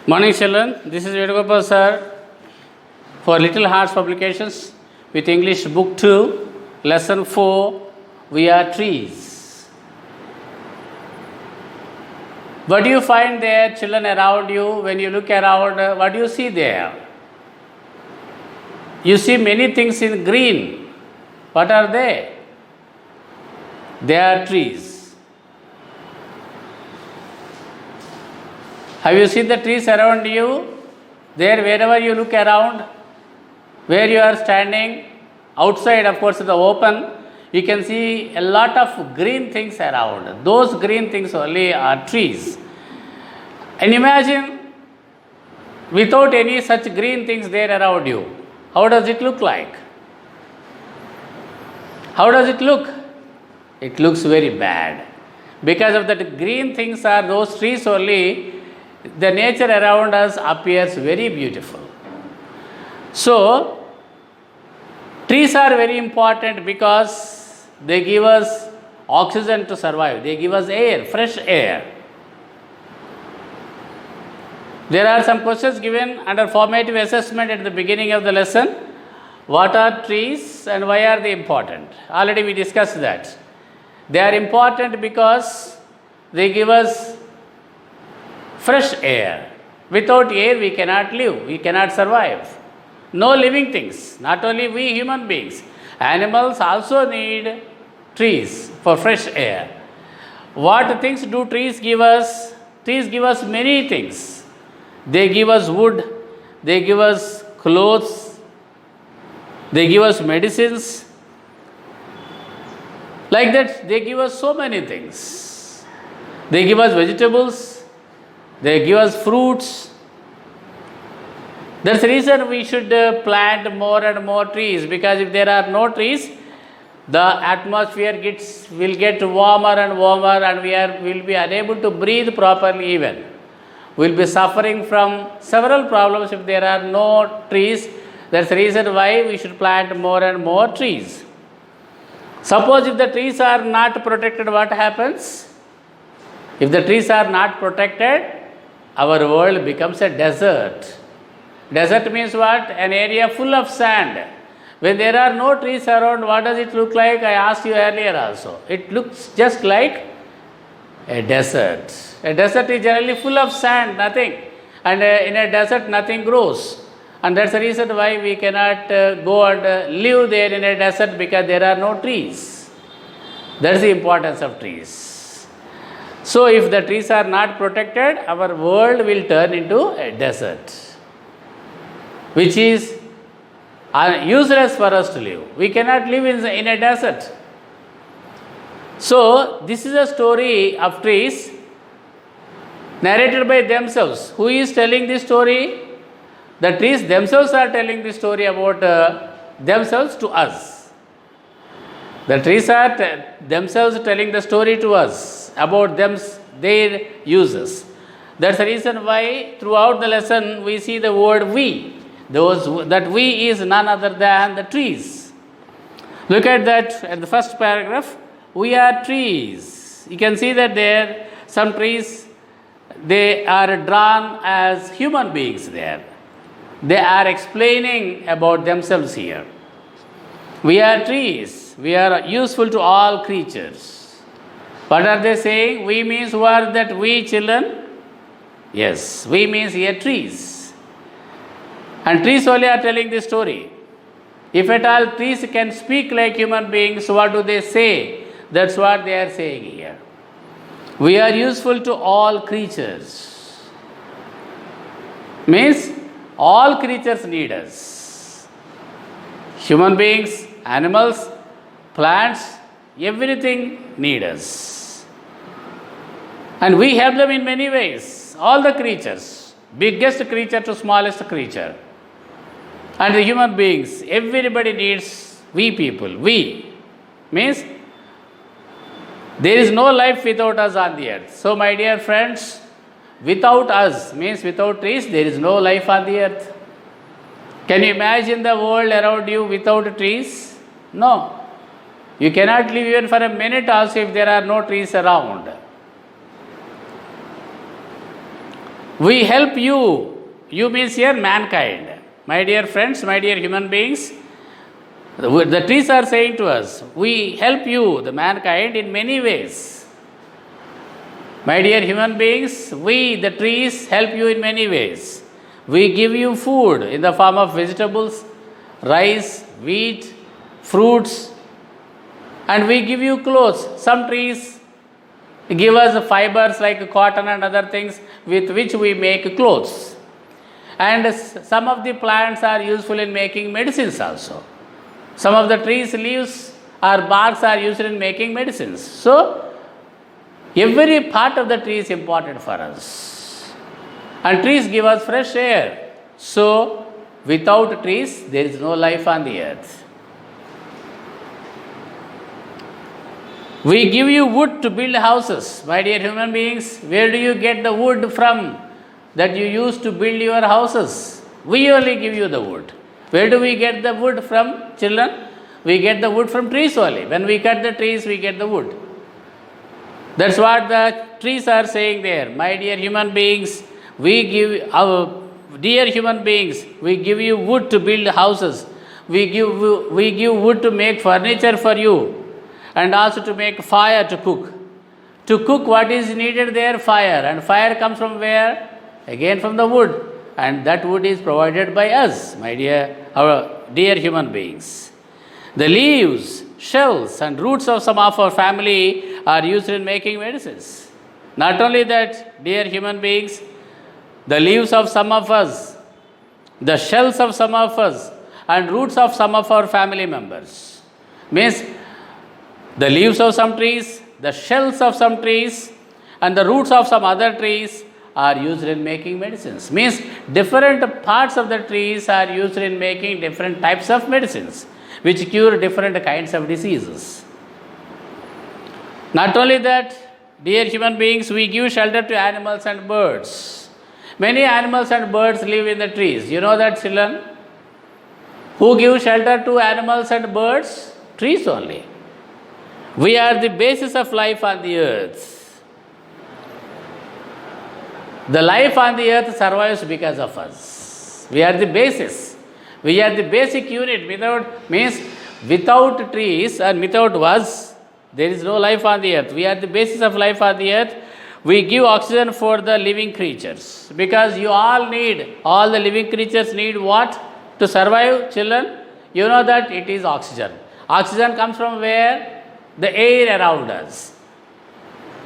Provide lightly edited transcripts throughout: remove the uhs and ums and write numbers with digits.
Morning children, this is Vedagopal sir for Little Hearts Publications with English Book 2, Lesson 4, We Are Trees. What do you find there, children, around you? When you look around, what do you see there? You see many things in green. What are they? They are trees. Have you seen the trees around you? There, wherever you look around, where you are standing, outside, of course, the open, you can see a lot of green things around. Those green things only are trees. And imagine without any such green things there around you, how does it look like? How does it look? It looks very bad. Because of that green things are those trees only, the nature around us appears very beautiful. So, trees are very important because they give us oxygen to survive. They give us air, fresh air. There are some questions given under formative assessment at the beginning of the lesson. What are trees and why are they important? Already we discussed that. They are important because they give us fresh air. Without air, we cannot live, we cannot survive. No living things, not only we human beings. Animals also need trees for fresh air. What things do trees give us? Trees give us many things. They give us wood, they give us clothes, they give us medicines. Like that, they give us so many things. They give us vegetables, they give us fruits. That's the reason we should plant more and more trees, because if there are no trees, the atmosphere will get warmer and warmer, and will be unable to breathe properly even. We will be suffering from several problems if there are no trees. That's the reason why we should plant more and more trees. Suppose if the trees are not protected, what happens? If the trees are not protected, our world becomes a desert. Desert means what? An area full of sand. When there are no trees around, what does it look like? I asked you earlier also. It looks just like a desert. A desert is generally full of sand, nothing. And in a desert, nothing grows. And that's the reason why we cannot go and live there in a desert, because there are no trees. That's the importance of trees. So, if the trees are not protected, our world will turn into a desert, which is useless for us to live. We cannot live in a desert. So, this is a story of trees narrated by themselves. Who is telling this story? The trees themselves are telling the story about themselves to us. The trees are themselves telling the story to us about their uses. That's the reason why throughout the lesson we see the word we. That we is none other than the trees. Look at that at the first paragraph. We are trees. You can see that there some trees, they are drawn as human beings there. They are explaining about themselves here. We are trees. We are useful to all creatures. What are they saying? We means who are that we, children? Yes, we means here trees. And trees only are telling this story. If at all trees can speak like human beings, what do they say? That's what they are saying here. We are useful to all creatures. Means all creatures need us. Human beings, animals, plants, everything need us. And we help them in many ways. All the creatures, biggest creature to smallest creature. And the human beings, everybody needs we people. We means there is no life without us on the earth. So my dear friends, without us means without trees, there is no life on the earth. Can you imagine the world around you without trees? No. You cannot live even for a minute also if there are no trees around. We help you. You means here mankind. My dear friends, my dear human beings, the trees are saying to us, we help you, the mankind, in many ways. My dear human beings, we, the trees, help you in many ways. We give you food in the form of vegetables, rice, wheat, fruits, and we give you clothes. Some trees give us fibers like cotton and other things with which we make clothes. And some of the plants are useful in making medicines also. Some of the trees' leaves or barks are used in making medicines. So, every part of the tree is important for us. And trees give us fresh air. So, without trees, there is no life on the earth. We give you wood to build houses. My dear human beings, where do you get the wood from that you use to build your houses? We only give you the wood. Where do we get the wood from, children? We get the wood from trees only. When we cut the trees, we get the wood. That's what the trees are saying there. My dear human beings, we give you wood to build houses. We give wood to make furniture for you, and also to make fire to cook. To cook, what is needed there? Fire. And fire comes from where? Again from the wood. And that wood is provided by us, my dear, our dear human beings. The leaves, shells, and roots of some of our family are used in making medicines. Not only that, dear human beings, the leaves of some of us, the shells of some of us, and roots of some of our family members. Means the leaves of some trees, the shells of some trees, and the roots of some other trees are used in making medicines. Means different parts of the trees are used in making different types of medicines, which cure different kinds of diseases. Not only that, dear human beings, we give shelter to animals and birds. Many animals and birds live in the trees. You know that, children? Who give shelter to animals and birds? Trees only. We are the basis of life on the earth. The life on the earth survives because of us. We are the basis. We are the basic unit. Without trees and without us, there is no life on the earth. We are the basis of life on the earth. We give oxygen for the living creatures. Because all the living creatures need what? To survive, children? You know that it is oxygen. Oxygen comes from where? The air around us.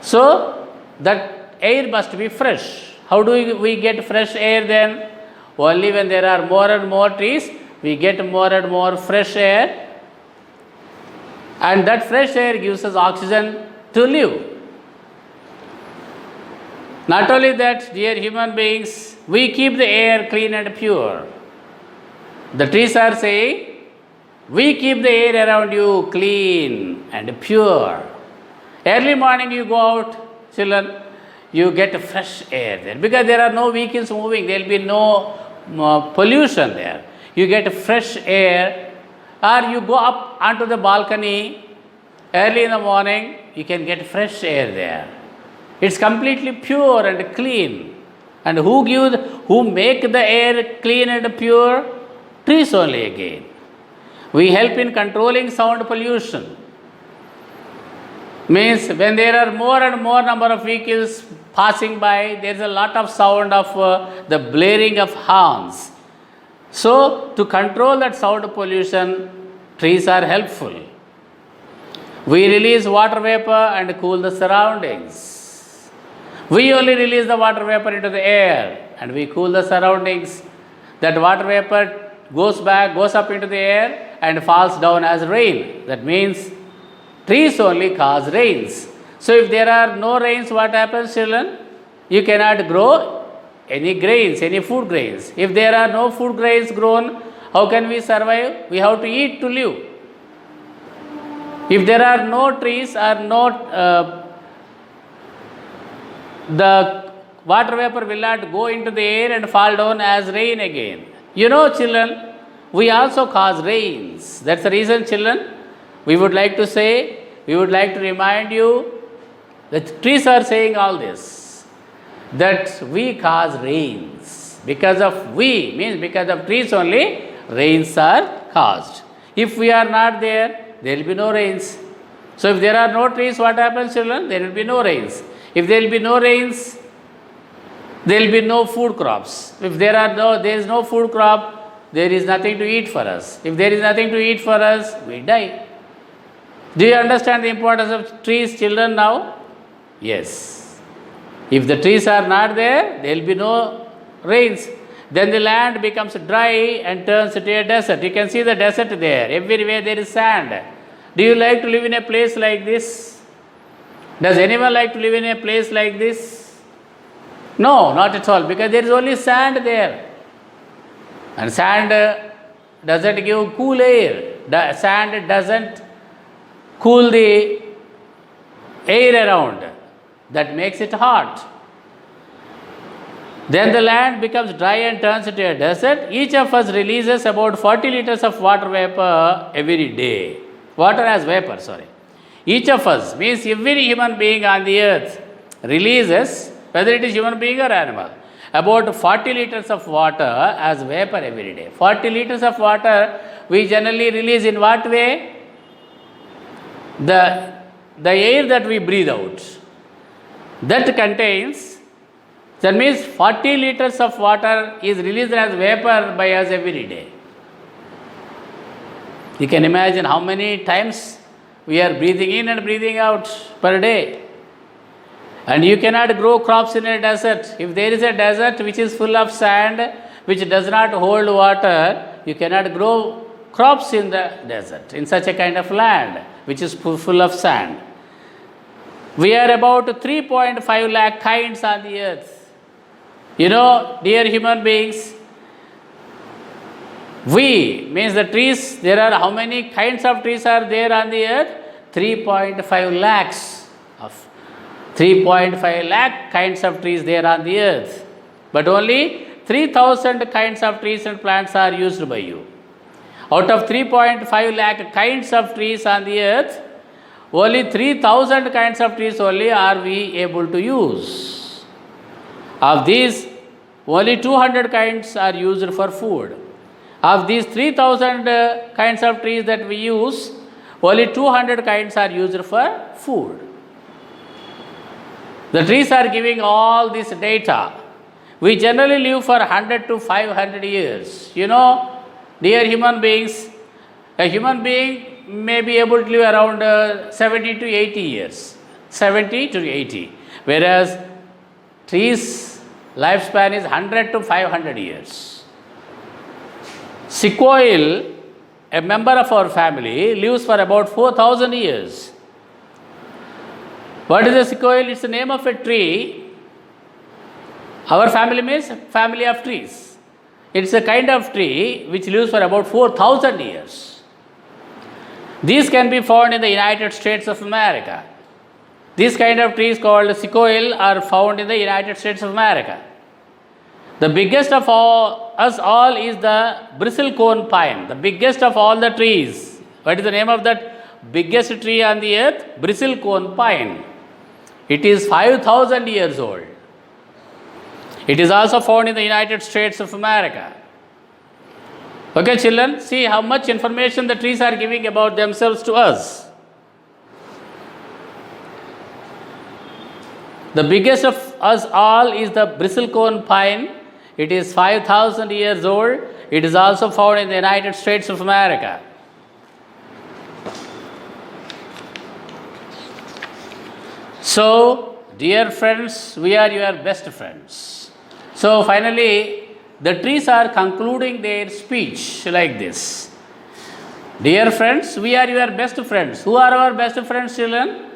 So, that air must be fresh. How do we get fresh air then? Only when there are more and more trees, we get more and more fresh air. And that fresh air gives us oxygen to live. Not only that, dear human beings, we keep the air clean and pure. The trees are saying, we keep the air around you clean and pure. Early morning you go out, children, you get fresh air there. Because there are no vehicles moving, there will be no pollution there. You get fresh air. Or you go up onto the balcony, early in the morning, you can get fresh air there. It's completely pure and clean. And who make the air clean and pure? Trees only again. We help in controlling sound pollution. Means when there are more and more number of vehicles passing by, there is a lot of sound of the blaring of horns. So, to control that sound pollution, trees are helpful. We release water vapor and cool the surroundings. We only release the water vapor into the air and we cool the surroundings. That water vapor goes up into the air and falls down as rain. That means trees only cause rains. So if there are no rains, what happens, children? You cannot grow any grains, any food grains. If there are no food grains grown, how can we survive? We have to eat to live. If there are no trees or the water vapor will not go into the air and fall down as rain again. You know, children, we also cause rains. That's the reason, children, we would like to remind you that trees are saying all this. that we cause rains. Because of we means because of trees only rains are caused. If we are not there, there will be no rains. So if there are no trees, what happens, children? There will be no rains. If there will be no rains, there will be no food crops. If there is no food crop, there is nothing to eat for us. If there is nothing to eat for us, we die. Do you understand the importance of trees, children, now? Yes. If the trees are not there, there will be no rains. Then the land becomes dry and turns into a desert. You can see the desert there. Everywhere there is sand. Do you like to live in a place like this? Does anyone like to live in a place like this? No, not at all, because there is only sand there. And sand doesn't give cool air. The sand doesn't cool the air around. That makes it hot. Then the land becomes dry and turns into a desert. Each of us releases about 40 liters of water vapor every day. Water as vapor, sorry. Each of us means every human being on the earth releases, whether it is human being or animal, about 40 liters of water as vapor every day. 40 liters of water we generally release in what way? The air that we breathe out. That contains, that means 40 liters of water is released as vapor by us every day. You can imagine how many times we are breathing in and breathing out per day. And you cannot grow crops in a desert. If there is a desert which is full of sand, which does not hold water, you cannot grow crops in the desert, in such a kind of land which is full of sand. We are about 3.5 lakh kinds on the earth. You know, dear human beings, we means the trees, there are how many kinds of trees are there on the earth? 3.5 lakhs of 3.5 lakh kinds of trees there on the earth. But only 3,000 kinds of trees and plants are used by you. Out of 3.5 lakh kinds of trees on the earth, only 3,000 kinds of trees only are we able to use. Of these, only 200 kinds are used for food. Of these 3,000 kinds of trees that we use, only 200 kinds are used for food. The trees are giving all this data. We generally live for 100 to 500 years. You know, dear human beings, a human being may be able to live around 70 to 80 years. 70 to 80. Whereas trees' lifespan is 100 to 500 years. Sequoia, a member of our family, lives for about 4,000 years. What is a sequoia? It's the name of a tree. Our family means family of trees. It's a kind of tree which lives for about 4,000 years. These can be found in the United States of America. These kind of trees called sequoia are found in the United States of America. The biggest of us all is the bristlecone pine, the biggest of all the trees. What is the name of that biggest tree on the earth? Bristlecone pine. It is 5,000 years old. It is also found in the United States of America. Okay, children, see how much information the trees are giving about themselves to us. The biggest of us all is the bristlecone pine. It is 5,000 years old. It is also found in the United States of America. So, dear friends, we are your best friends. So, finally, the trees are concluding their speech like this. Dear friends, we are your best friends. Who are our best friends, children?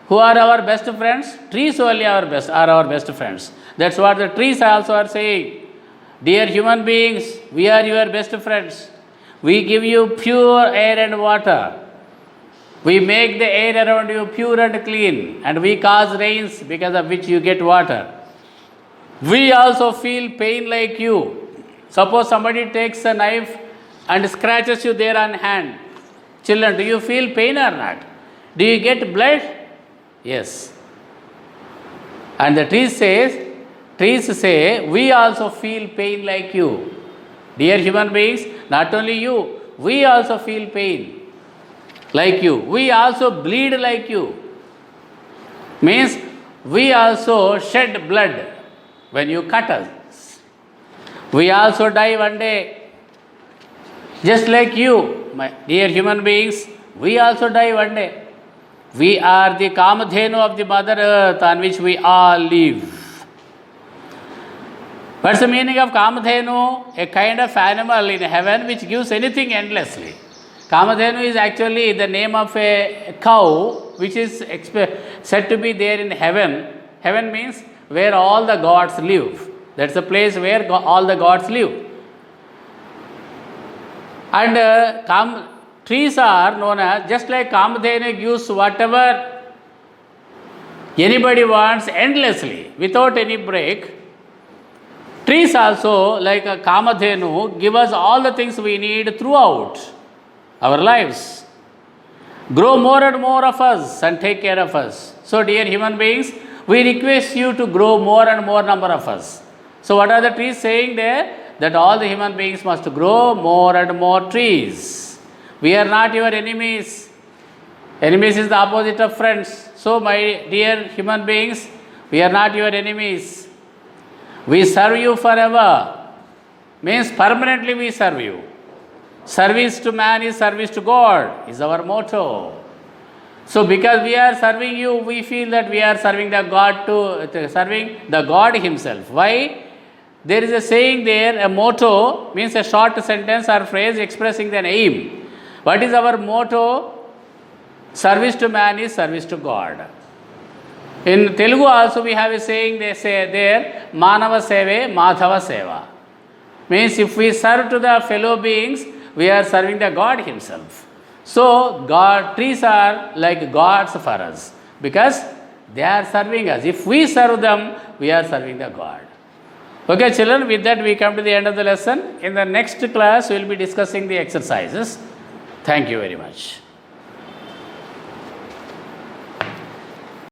Who are our best friends? Trees only are our best friends. That's what the trees also are saying. Dear human beings, we are your best friends. We give you pure air and water. We make the air around you pure and clean, and we cause rains because of which you get water. We also feel pain like you. Suppose somebody takes a knife and scratches you there on hand. Children, do you feel pain or not? Do you get blood? Yes. And the tree says, trees say, we also feel pain like you. Dear human beings, not only you, we also feel pain like you. We also bleed like you. Means we also shed blood when you cut us. We also die one day, just like you, my dear human beings. We also die one day. We are the Kamadhenu of the Mother Earth on which we all live. What's the meaning of Kamadhenu? A kind of animal in heaven which gives anything endlessly. Kamadhenu is actually the name of a cow which is said to be there in heaven. Heaven means where all the gods live. That's the place where all the gods live. And trees are known as, just like Kamadhenu gives whatever anybody wants endlessly without any break. Trees also, like a Kamadhenu, give us all the things we need throughout our lives. Grow more and more of us and take care of us. So, dear human beings, we request you to grow more and more number of us. So, what are the trees saying there? That all the human beings must grow more and more trees. We are not your enemies. Enemies is the opposite of friends. So, my dear human beings, we are not your enemies. We serve you forever. Means permanently we serve you. Service to man is service to God, is our motto. So because we are serving you, we feel that we are serving the God serving the God himself. Why? There is a saying there, a motto means a short sentence or phrase expressing an aim. What is our motto? Service to man is service to God. In Telugu also we have a saying, they say there, Manava Seve, Madhava Seva. Means if we serve to the fellow beings, we are serving the God himself. So, trees are like gods for us because they are serving us. If we serve them, we are serving the God. Okay, children, with that we come to the end of the lesson. In the next class, we will be discussing the exercises. Thank you very much.